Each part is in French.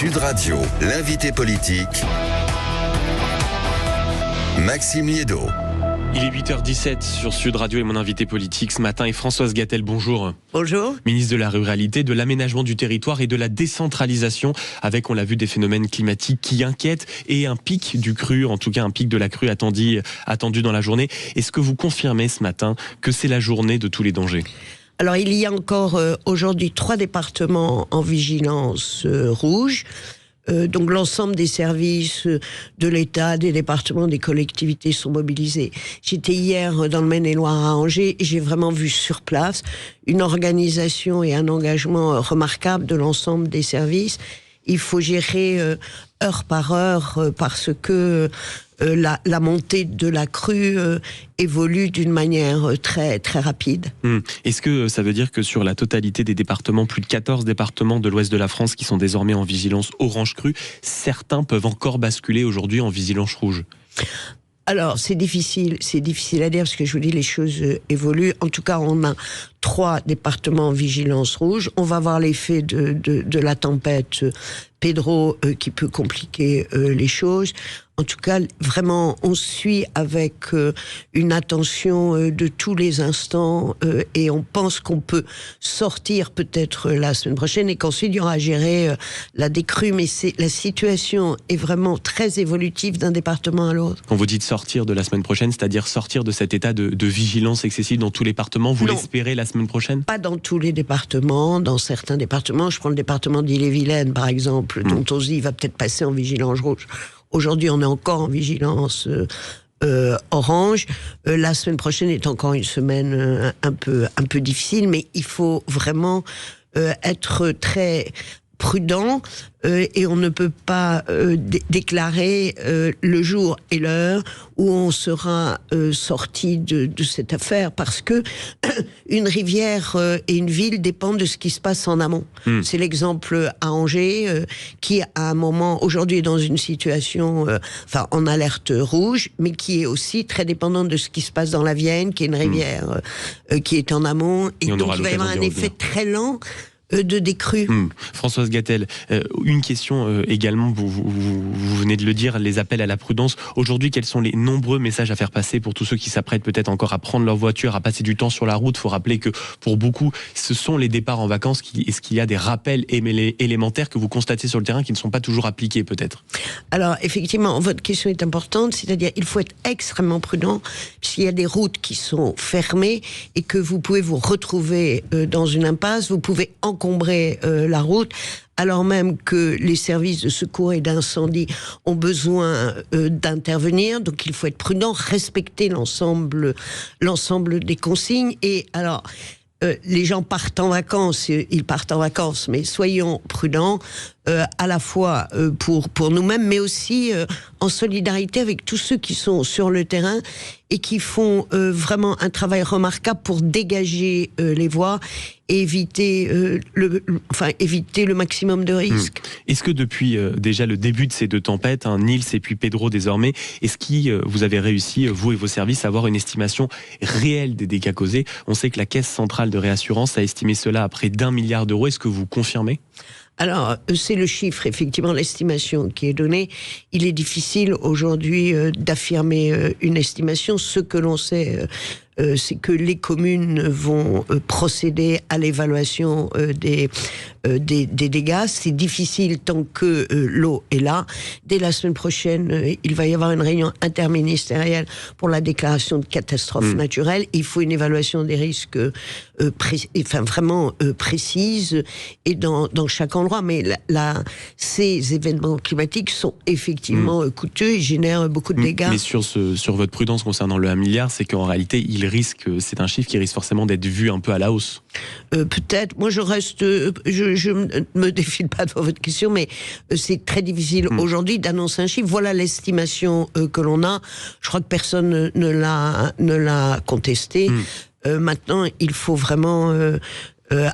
Sud Radio, l'invité politique, Maxime Liédot. Il est 8h17 sur Sud Radio et mon invité politique ce matin est Françoise Gatel. Bonjour. Bonjour. Ministre de la Ruralité, de l'Aménagement du Territoire et de la Décentralisation, avec, on l'a vu, des phénomènes climatiques qui inquiètent et un pic du cru, en tout cas un pic de la crue attendu dans la journée. Est-ce que vous confirmez ce matin que c'est la journée de tous les dangers ? Alors il y a encore aujourd'hui 3 départements en vigilance rouge. Donc l'ensemble des services de l'État, des départements, des collectivités sont mobilisés. J'étais hier dans le Maine-et-Loire à Angers et j'ai vraiment vu sur place une organisation et un engagement remarquable de l'ensemble des services. Il faut gérer heure par heure parce que la montée de la crue évolue d'une manière très, très rapide. Est-ce que ça veut dire que sur la totalité des départements, plus de 14 départements de l'ouest de la France qui sont désormais en vigilance orange crue, certains peuvent encore basculer aujourd'hui en vigilance rouge ? Alors, c'est difficile à dire parce que je vous dis, les choses évoluent. En tout cas, on a 3 départements en vigilance rouge. On va voir l'effet de la tempête Pedro qui peut compliquer les choses. En tout cas, vraiment, on suit avec une attention de tous les instants et on pense qu'on peut sortir peut-être la semaine prochaine et qu'ensuite il y aura à gérer la décrue. Mais la situation est vraiment très évolutive d'un département à l'autre. Quand vous dites sortir de la semaine prochaine, c'est-à-dire sortir de cet état de vigilance excessive dans tous les départements, vous l'espérez la semaine prochaine ? Pas dans tous les départements, dans certains départements. Je prends le département d'Ille-et-Vilaine, par exemple, dont on se dit il va peut-être passer en vigilance rouge. Aujourd'hui, on est encore en vigilance orange. La semaine prochaine est encore une semaine un peu difficile, mais il faut vraiment être très prudent et on ne peut pas déclarer le jour et l'heure où on sera sorti de cette affaire parce que une rivière et une ville dépendent de ce qui se passe en amont. C'est l'exemple à Angers qui à un moment aujourd'hui est dans une situation en alerte rouge mais qui est aussi très dépendante de ce qui se passe dans la Vienne qui est une rivière qui est en amont et donc il va y avoir un effet très lent de décrue. Françoise Gatel, une question également, vous venez de le dire, les appels à la prudence. Aujourd'hui, quels sont les nombreux messages à faire passer pour tous ceux qui s'apprêtent peut-être encore à prendre leur voiture, à passer du temps sur la route ? Il faut rappeler que pour beaucoup, ce sont les départs en vacances. Est-ce qu'il y a des rappels élémentaires que vous constatez sur le terrain qui ne sont pas toujours appliqués peut-être ? Alors effectivement, votre question est importante, c'est-à-dire il faut être extrêmement prudent puisqu'il y a des routes qui sont fermées et que vous pouvez vous retrouver dans une impasse, vous pouvez encombrer la route, alors même que les services de secours et d'incendie ont besoin d'intervenir. Donc il faut être prudent, respecter l'ensemble des consignes. Et alors, les gens partent en vacances, ils partent en vacances, mais soyons prudents, à la fois pour nous-mêmes, mais aussi en solidarité avec tous ceux qui sont sur le terrain et qui font vraiment un travail remarquable pour dégager les voies et éviter le maximum de risques. Est-ce que depuis déjà le début de ces 2 tempêtes, Nils et puis Pedro désormais, est-ce que vous avez réussi, vous et vos services, à avoir une estimation réelle des dégâts causés ? On sait que la Caisse centrale de réassurance a estimé cela à près d'1 milliard d'euros. Est-ce que vous confirmez ? Alors, c'est le chiffre, effectivement, l'estimation qui est donnée. Il est difficile aujourd'hui d'affirmer une estimation. Ce que l'on sait, c'est que les communes vont procéder à l'évaluation des dégâts. C'est difficile tant que l'eau est là. Dès la semaine prochaine, il va y avoir une réunion interministérielle pour la déclaration de catastrophe naturelle. Il faut une évaluation des risques vraiment précise et dans chaque endroit. Mais ces événements climatiques sont effectivement coûteux et génèrent beaucoup de dégâts. Mais sur votre prudence concernant le 1 milliard, c'est qu'en réalité, c'est un chiffre qui risque forcément d'être vu un peu à la hausse. Peut-être. Moi, je ne me défile pas devant votre question, mais c'est très difficile aujourd'hui d'annoncer un chiffre. Voilà l'estimation que l'on a. Je crois que personne ne l'a contesté. Maintenant, il faut vraiment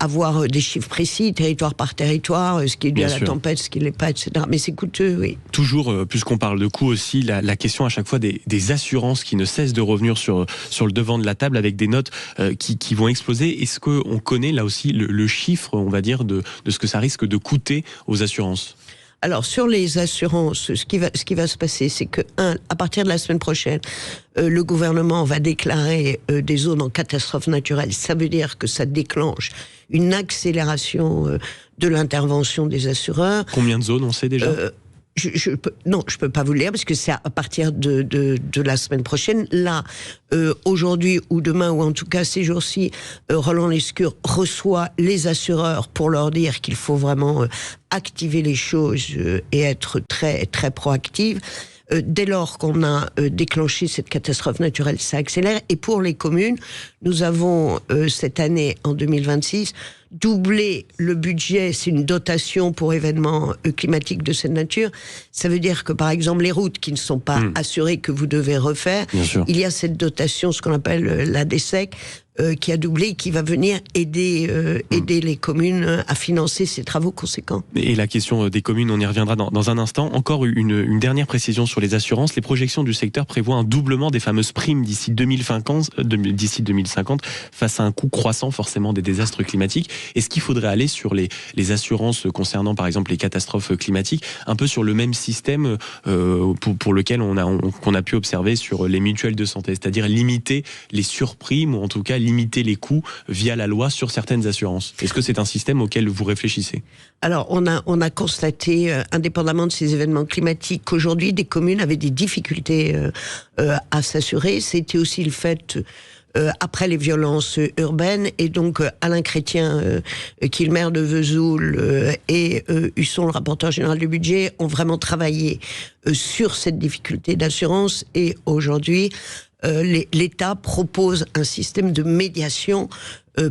avoir des chiffres précis, territoire par territoire, ce qui est dû à la tempête, ce qui ne l'est pas, etc. Mais c'est coûteux, oui. Toujours, puisqu'on parle de coûts aussi, la question à chaque fois des assurances qui ne cessent de revenir sur le devant de la table avec des notes qui vont exploser. Est-ce qu'on connaît là aussi le chiffre, on va dire, de ce que ça risque de coûter aux assurances ? Alors, sur les assurances, ce qui va se passer, c'est que, à partir de la semaine prochaine, le gouvernement va déclarer des zones en catastrophe naturelle. Ça veut dire que ça déclenche une accélération de l'intervention des assureurs. Combien de zones on sait déjà je peux pas vous le dire parce que c'est à partir de la semaine prochaine. Là, aujourd'hui ou demain, ou en tout cas ces jours-ci, Roland Lescure reçoit les assureurs pour leur dire qu'il faut vraiment activer les choses et être très, très proactive. Dès lors qu'on a déclenché cette catastrophe naturelle, ça accélère. Et pour les communes, nous avons cette année, en 2026, doublé le budget. C'est une dotation pour événements climatiques de cette nature. Ça veut dire que, par exemple, les routes qui ne sont pas assurées, que vous devez refaire, il y a cette dotation, ce qu'on appelle la DSEC, qui a doublé et qui va venir aider les communes à financer ces travaux conséquents. Et la question des communes, on y reviendra dans un instant. Encore une dernière précision sur les assurances. Les projections du secteur prévoient un doublement des fameuses primes d'ici 2050 face à un coût croissant forcément des désastres climatiques. Est-ce qu'il faudrait aller sur les assurances concernant par exemple les catastrophes climatiques, un peu sur le même système pour lequel qu'on a pu observer sur les mutuelles de santé, c'est-à-dire limiter les surprimes ou en tout cas limiter les coûts via la loi sur certaines assurances. Est-ce que c'est un système auquel vous réfléchissez ? Alors, on a constaté, indépendamment de ces événements climatiques, qu'aujourd'hui, des communes avaient des difficultés à s'assurer. C'était aussi le fait... après les violences urbaines, et donc Alain Chrétien, qui est le maire de Vesoul, et Husson, le rapporteur général du budget, ont vraiment travaillé sur cette difficulté d'assurance, et aujourd'hui, l'État propose un système de médiation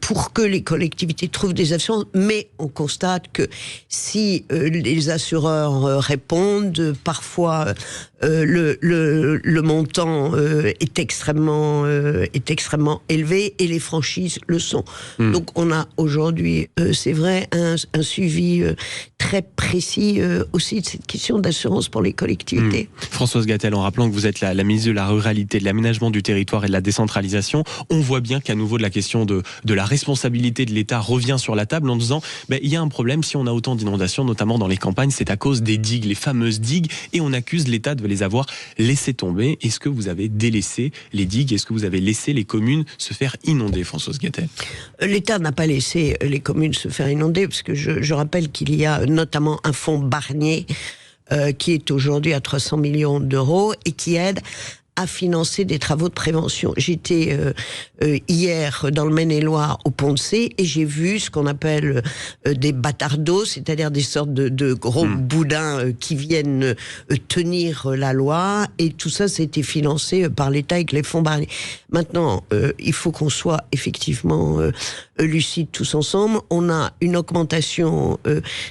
pour que les collectivités trouvent des assurances, mais on constate que si les assureurs répondent, parfois le montant est extrêmement élevé et les franchises le sont. Donc on a aujourd'hui, c'est vrai, un suivi très précis aussi de cette question d'assurance pour les collectivités. Françoise Gatel, en rappelant que vous êtes la ministre de la Ruralité, de l'aménagement du territoire et de la décentralisation, on voit bien qu'à nouveau de la question de la responsabilité de l'État revient sur la table en disant il y a un problème si on a autant d'inondations, notamment dans les campagnes, c'est à cause des digues, les fameuses digues, et on accuse l'État de les avoir laissées tomber. Est-ce que vous avez délaissé les digues ? Est-ce que vous avez laissé les communes se faire inonder, Françoise Gatel ? L'État n'a pas laissé les communes se faire inonder, parce que je rappelle qu'il y a notamment un fonds Barnier qui est aujourd'hui à 300 millions d'euros et qui aide à financer des travaux de prévention. J'étais hier dans le Maine-et-Loire au Pont de C et j'ai vu ce qu'on appelle des bâtardos, c'est-à-dire des sortes de gros boudins qui viennent tenir la loi, et tout ça, ça a été financé par l'État avec les fonds Barnier. Maintenant, il faut qu'on soit effectivement lucides tous ensemble. On a une augmentation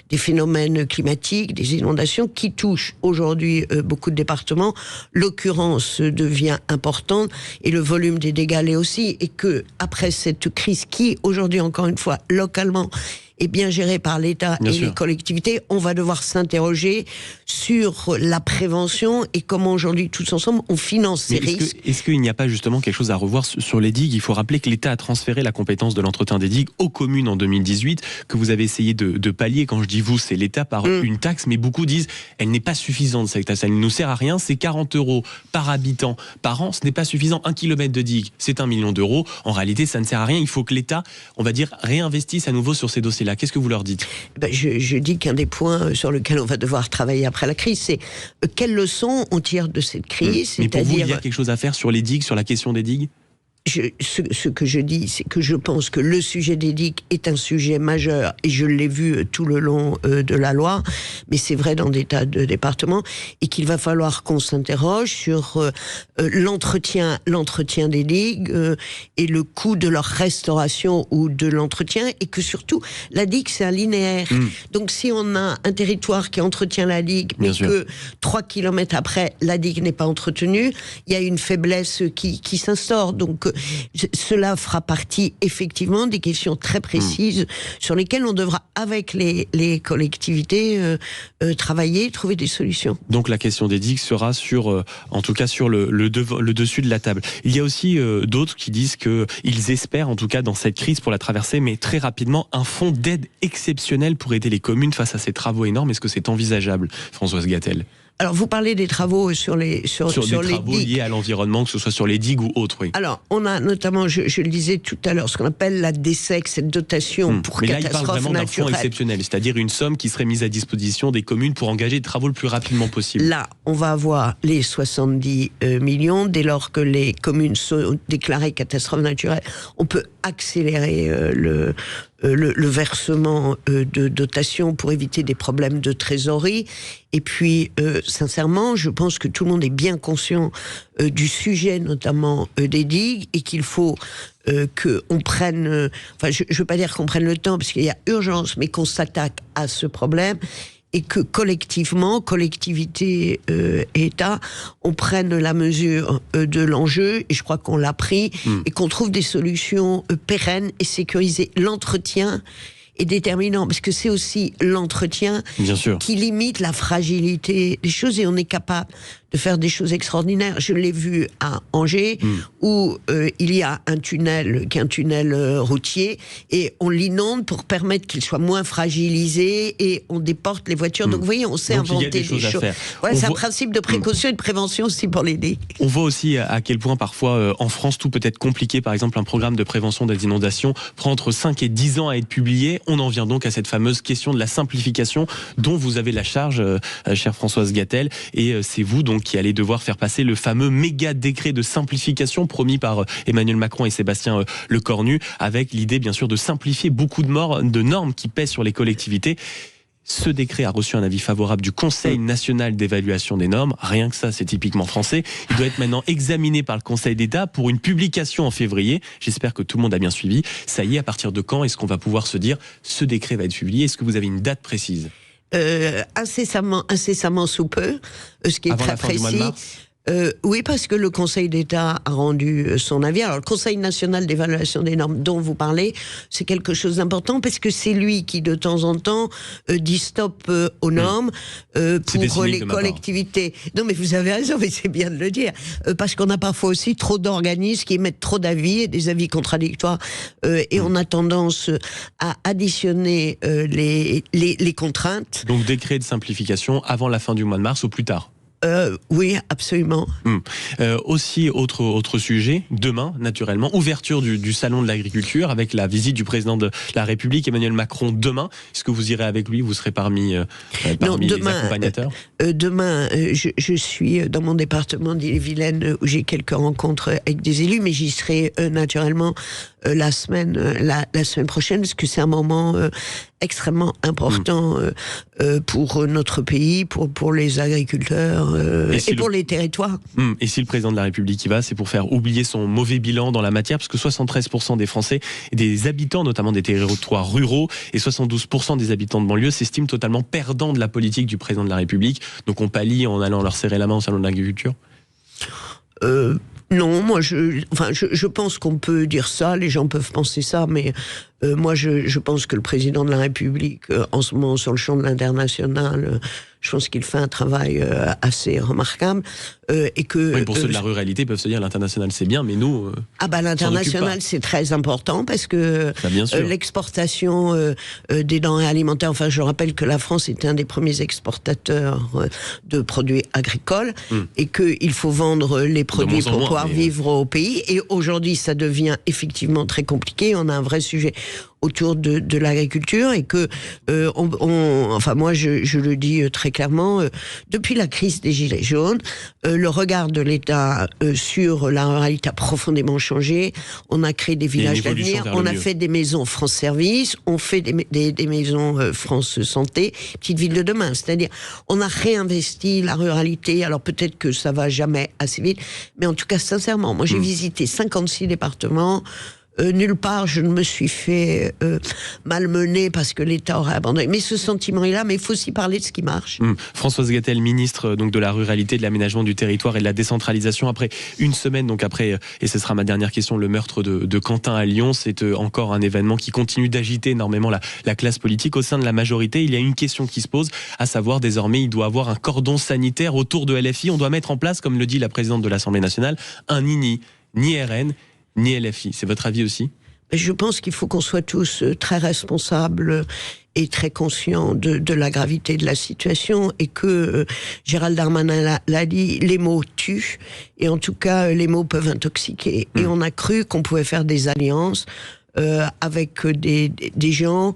des phénomènes climatiques, des inondations qui touchent aujourd'hui beaucoup de départements. L'occurrence devient importante et le volume des dégâts l'est aussi, et que après cette crise qui aujourd'hui encore une fois localement est bien gérée par l'État et les collectivités, on va devoir s'interroger sur la prévention et comment aujourd'hui tous ensemble on finance ces risques. Est-ce qu'il n'y a pas justement quelque chose à revoir sur les digues ? Il faut rappeler que l'État a transféré la compétence de l'entretien des digues aux communes en 2018, que vous avez essayé de pallier. Quand je dis vous, c'est l'État par une taxe, mais beaucoup disent elle n'est pas suffisante cette taxe, elle ne nous sert à rien, c'est 40 € par habitant par an, ce n'est pas suffisant. 1 kilomètre de digue, c'est 1 million d'euros. En réalité, ça ne sert à rien. Il faut que l'État, on va dire, réinvestisse à nouveau sur ces dossiers-là. Qu'est-ce que vous leur dites ? Je dis qu'un des points sur lesquels on va devoir travailler après la crise, c'est quelles leçons on tire de cette crise. Mais pour vous, il y a quelque chose à faire sur les digues, sur la question des digues ? Ce que je dis, c'est que je pense que le sujet des digues est un sujet majeur, et je l'ai vu tout le long de la loi, mais c'est vrai dans des tas de départements, et qu'il va falloir qu'on s'interroge sur l'entretien des digues et le coût de leur restauration ou de l'entretien, et que surtout, la digue, c'est un linéaire. Donc si on a un territoire qui entretient la digue, mais que 3 kilomètres après, la digue n'est pas entretenue, il y a une faiblesse qui s'instaure. Donc cela fera partie effectivement des questions très précises sur lesquelles on devra, avec les collectivités, travailler, trouver des solutions. Donc la question des digues sera en tout cas sur le dessus de la table. Il y a aussi d'autres qui disent qu'ils espèrent, en tout cas dans cette crise pour la traversée, mais très rapidement, un fonds d'aide exceptionnel pour aider les communes face à ces travaux énormes. Est-ce que c'est envisageable, Françoise Gatel? Alors, vous parlez des travaux sur les travaux digues liés à l'environnement, que ce soit sur les digues ou autres, oui. Alors, on a notamment, je le disais tout à l'heure, ce qu'on appelle la DSEC, cette dotation pour Mais là, il catastrophes parle vraiment d'un fonds naturelles. exceptionnel, c'est-à-dire une somme qui serait mise à disposition des communes pour engager des travaux le plus rapidement possible. Là, on va avoir les 70 millions. Dès lors que les communes sont déclarées catastrophes naturelles, on peut accélérer le versement de dotation pour éviter des problèmes de trésorerie. Et puis, sincèrement, je pense que tout le monde est bien conscient du sujet, notamment des digues, et qu'il faut qu'on prenne... enfin, je ne veux pas dire qu'on prenne le temps, parce qu'il y a urgence, mais qu'on s'attaque à ce problème, et que collectivement, collectivité et État, on prenne la mesure de l'enjeu, et je crois qu'on l'a pris, et qu'on trouve des solutions pérennes et sécurisées. L'entretien est déterminant, parce que c'est aussi l'entretien qui limite la fragilité des choses, et on est capable de faire des choses extraordinaires. Je l'ai vu à Angers, où il y a un tunnel, qui est un tunnel routier, et on l'inonde pour permettre qu'il soit moins fragilisé, et on déporte les voitures. Donc vous voyez, on sait inventer des choses. Ouais, c'est un principe de précaution et de prévention aussi pour les digues. On voit aussi à quel point parfois en France tout peut être compliqué. Par exemple, un programme de prévention des inondations prend entre 5 et 10 ans à être publié. On en vient donc à cette fameuse question de la simplification dont vous avez la charge, chère Françoise Gatel, et c'est vous donc qui allez devoir faire passer le fameux méga décret de simplification promis par Emmanuel Macron et Sébastien Lecornu, avec l'idée bien sûr de simplifier beaucoup de normes qui pèsent sur les collectivités. Ce décret a reçu un avis favorable du Conseil national d'évaluation des normes. Rien que ça, c'est typiquement français. Il doit être maintenant examiné par le Conseil d'État pour une publication en février. J'espère que tout le monde a bien suivi. Ça y est, à partir de quand est-ce qu'on va pouvoir se dire ce décret va être publié? Est-ce que vous avez une date précise? Incessamment sous peu, ce qui est avant très la fin précis. Du mois de mars. Oui, parce que le Conseil d'État a rendu son avis. Alors, le Conseil national d'évaluation des normes dont vous parlez, c'est quelque chose d'important, parce que c'est lui qui, de temps en temps, dit stop aux normes pour les collectivités. Non, mais vous avez raison, mais c'est bien de le dire. Parce qu'on a parfois aussi trop d'organismes qui émettent trop d'avis, et des avis contradictoires, et on a tendance à additionner les contraintes. Donc, décret de simplification avant la fin du mois de mars ou plus tard? Oui, absolument. Aussi, autre sujet, demain, naturellement, ouverture du Salon de l'Agriculture avec la visite du président de la République, Emmanuel Macron, demain. Est-ce que vous irez avec lui? Vous serez parmi les accompagnateurs? Demain, je suis dans mon département d'Ille-et-Vilaine, où j'ai quelques rencontres avec des élus, mais j'y serai naturellement la semaine prochaine, parce que c'est un moment extrêmement important pour notre pays, pour les agriculteurs et pour les territoires. Et si le président de la République y va, c'est pour faire oublier son mauvais bilan dans la matière, parce que 73% des Français, des habitants notamment des territoires ruraux, et 72% des habitants de banlieue s'estiment totalement perdants de la politique du président de la République. Donc on pallie en allant leur serrer la main au Salon de l'Agriculture? Non, moi je pense qu'on peut dire ça, les gens peuvent penser ça, mais moi je pense que le président de la République, en ce moment sur le champ de l'international, je pense qu'il fait un travail assez remarquable, et que... Oui, pour ceux de la ruralité peuvent se dire l'international c'est bien, mais nous... l'international c'est très important, parce que l'exportation des denrées alimentaires, enfin je rappelle que la France est un des premiers exportateurs de produits agricoles, et qu'il faut vendre les produits pour pouvoir vivre au pays, et aujourd'hui ça devient effectivement très compliqué, on a un vrai sujet autour de l'agriculture, et que enfin moi je le dis très clairement, depuis la crise des Gilets jaunes, le regard de l'État sur la ruralité a profondément changé. On a créé des villages d'avenir, on a fait des maisons France Service, on fait des maisons France Santé, petites villes de demain, c'est-à-dire on a réinvesti la ruralité. Alors peut-être que ça va jamais assez vite, mais en tout cas sincèrement, moi j'ai visité 56 départements. Nulle part je ne me suis fait malmener parce que l'État aurait abandonné. Mais ce sentiment est là, mais il faut aussi parler de ce qui marche. Françoise Gatel, ministre donc de la ruralité, de l'aménagement du territoire et de la décentralisation, après une semaine, donc après, et ce sera ma dernière question, le meurtre de Quentin à Lyon, c'est encore un événement qui continue d'agiter énormément la classe politique. Au sein de la majorité, il y a une question qui se pose, à savoir désormais, il doit avoir un cordon sanitaire autour de LFI. On doit mettre en place, comme le dit la présidente de l'Assemblée nationale, un ni RN, ni LFI. C'est votre avis aussi ? Je pense qu'il faut qu'on soit tous très responsables et très conscients de la gravité de la situation, et que Gérald Darmanin l'a dit, les mots tuent, et en tout cas les mots peuvent intoxiquer. Et on a cru qu'on pouvait faire des alliances avec des gens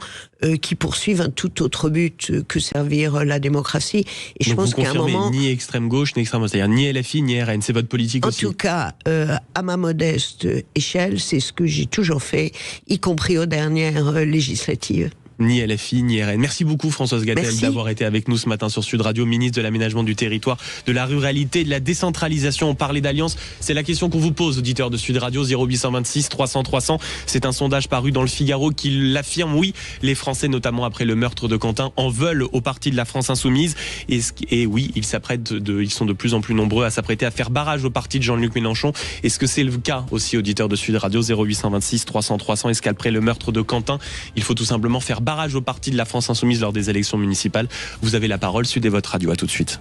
qui poursuivent un tout autre but que servir la démocratie. Et je pense qu'à un moment, ni extrême gauche ni extrême droite, c'est-à-dire ni LFI ni RN, c'est votre politique aussi. En tout cas, à ma modeste échelle, c'est ce que j'ai toujours fait, y compris aux dernières législatives. Ni LFI, ni RN. Merci beaucoup Françoise Gatel d'avoir été avec nous ce matin sur Sud Radio, ministre de l'aménagement du territoire, de la ruralité, de la décentralisation. On parlait d'alliance, c'est la question qu'on vous pose, auditeurs de Sud Radio, 0826 300 300. C'est un sondage paru dans le Figaro qui l'affirme. Oui, les Français, notamment après le meurtre de Quentin, en veulent au parti de la France Insoumise. Et oui, ils sont de plus en plus nombreux à s'apprêter à faire barrage au parti de Jean-Luc Mélenchon. Est-ce que c'est le cas aussi, auditeurs de Sud Radio, 0826 300 300? Est-ce qu'après le meurtre de Quentin, il faut tout simplement faire barrage au parti de la France Insoumise lors des élections municipales? Vous avez la parole, Sud et votre radio. À tout de suite.